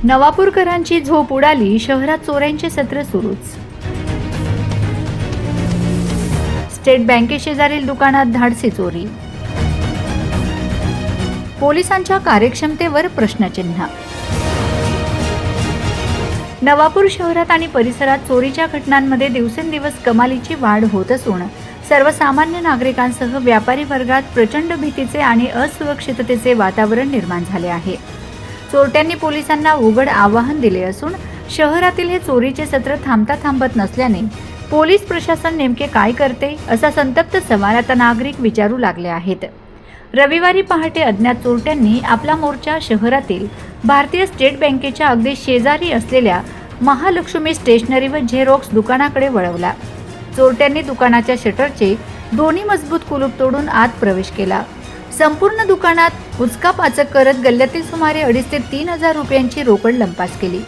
नवापूरकरांची झोप उडाली, शहरात चोऱ्यांचे सत्र सुरूच. स्टेट बँकेशेजारील दुकानात धाडसी चोरी. पोलिसांच्या कार्यक्षमतेवर प्रश्नचिन्ह. नवापूर शहरात आणि परिसरात चोरीच्या घटनांमध्ये दिवसेंदिवस कमालीची वाढ होत असून सर्वसामान्य नागरिकांसह व्यापारी वर्गात प्रचंड भीतीचे आणि असुरक्षिततेचे वातावरण निर्माण झाले आहे. चोरट्यांनी पोलिसांना उघड आवाहन दिले असून शहरातील हे चोरीचे सत्र थांबत नसल्याने पोलीस प्रशासन नेमके काय करते असा संतप्त सवाल आता नागरिक विचारू लागले आहेत. रविवारी पहाटे अज्ञात चोरट्यांनी आपला मोर्चा शहरातील भारतीय स्टेट बँकेच्या अगदी शेजारी असलेल्या महालक्ष्मी स्टेशनरी व झेरॉक्स दुकानाकडे वळवला. चोरट्यांनी दुकानाच्या शटरचे दोन्ही मजबूत कुलूप तोडून आत प्रवेश केला. संपूर्ण दुकानात उचकापाचक करत गल्ल्यातील सुमारे 2.5 ते 3,000 रुपयांची रोकड लंपास केली.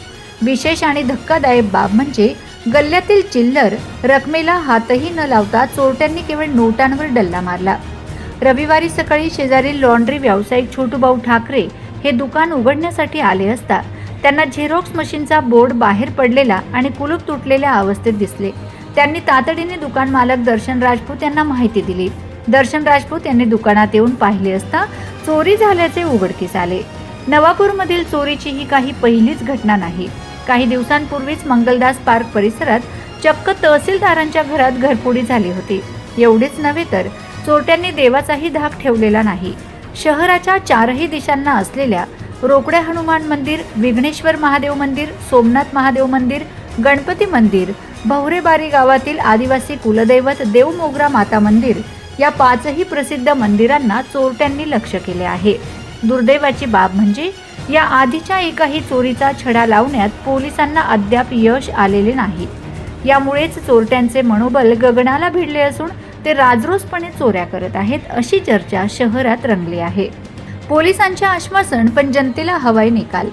विशेष आणि धक्कादायक बाब म्हणजे गल्ल्यातील चिल्लर रकमेला हातही न लावता चोरट्यांनी केवळ नोटांवर डल्ला मारला. रविवारी सकाळी शेजारील लॉन्ड्री व्यावसायिक छोटूभाऊ ठाकरे हे दुकान उघडण्यासाठी आले असता त्यांना झेरॉक्स मशीनचा बोर्ड बाहेर पडलेला आणि कुलूप तुटलेल्या अवस्थेत दिसले. त्यांनी तातडीने दुकान मालक दर्शन राजपूत यांना माहिती दिली. दर्शन राजपूत यांनी दुकानात येऊन पाहिले असता चोरी झाल्याचे उघडकीस आले. नवापूरमधील चोरीची ही काही पहिलीच घटना नाही. काही दिवसांपूर्वीच मंगलदास पार्क परिसरात चक्क तहसीलदारांच्या घरात घरफोडी झाली होती. एवढेच नव्हे तर चोरट्यांनी देवाचाही धाक ठेवलेला नाही. शहराच्या 4ही दिशांना असलेल्या रोकड्या हनुमान मंदिर, विघ्नेश्वर महादेव मंदिर, सोमनाथ महादेव मंदिर, गणपती मंदिर, भवरेबारी गावातील आदिवासी कुलदैवत देवमोगरा माता मंदिर या 5ही प्रसिद्ध मंदिरांना चोरट्यांनी लक्ष केले आहे. दुर्दैवाची बाब म्हणजे या आधीच्या एकाही चोरीचा छडा लावण्यात पोलिसांना अद्याप यश आलेले नाही. यामुळेच चोरट्यांचे मनोबल गगनाला भिडले असून ते राजरोसपणे चोऱ्या करत आहेत अशी चर्चा शहरात रंगली आहे. पोलिसांचे आश्वासन पण जनतेला हवाय निकाल.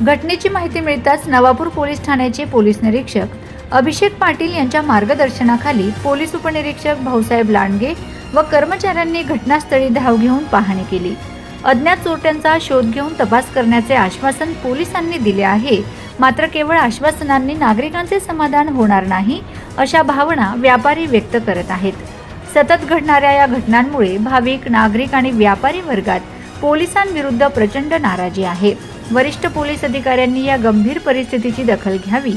घटनेची माहिती मिळताच नवापूर पोलीस ठाण्याचे पोलीस निरीक्षक अभिषेक पाटील यांच्या मार्गदर्शनाखाली पोलीस उपनिरीक्षक भाऊसाहेब लांडगे व कर्मचाऱ्यांनी घटनास्थळी धाव घेऊन पाहणी केली. अज्ञात चोरट्यांचा शोध घेऊन तपास करण्याचे आश्वासन पोलिसांनी दिले आहे. मात्र केवळ आश्वासनांनी नागरिकांचे समाधान होणार नाही अशा भावना व्यापारी व्यक्त करत आहेत. सतत घडणाऱ्या या घटनांमुळे भाविक, नागरिक आणि व्यापारी वर्गात पोलिसांविरुद्ध प्रचंड नाराजी आहे. वरिष्ठ पोलीस अधिकाऱ्यांनी या गंभीर परिस्थितीची दखल घ्यावी,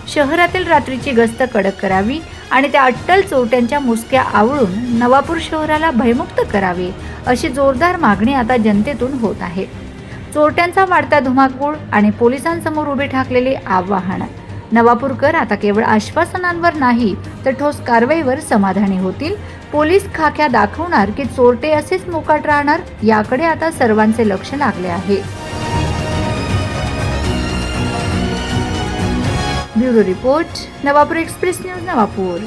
शहरातील रात्रीची गस्त कडक करावी आणि त्या अट्टल चोरट्यांच्या मुसक्या आवळून नवापूर शहराला भयमुक्त करावे अशी जोरदार मागणी आता जनतेतून होत आहे. चोरट्यांचा वाढता धुमाकूळ आणि पोलिसांसमोर उभे ठाकलेले आव्हान. नवापूरकर आता केवळ आश्वासनांवर नाही तर ठोस कारवाईवर समाधानी होतील. पोलीस खाक्या दाखवणार की चोरटे असेच मोकाट राहणार याकडे आता सर्वांचे लक्ष लागले आहे. Bureau report, Navapur express news, Navapur.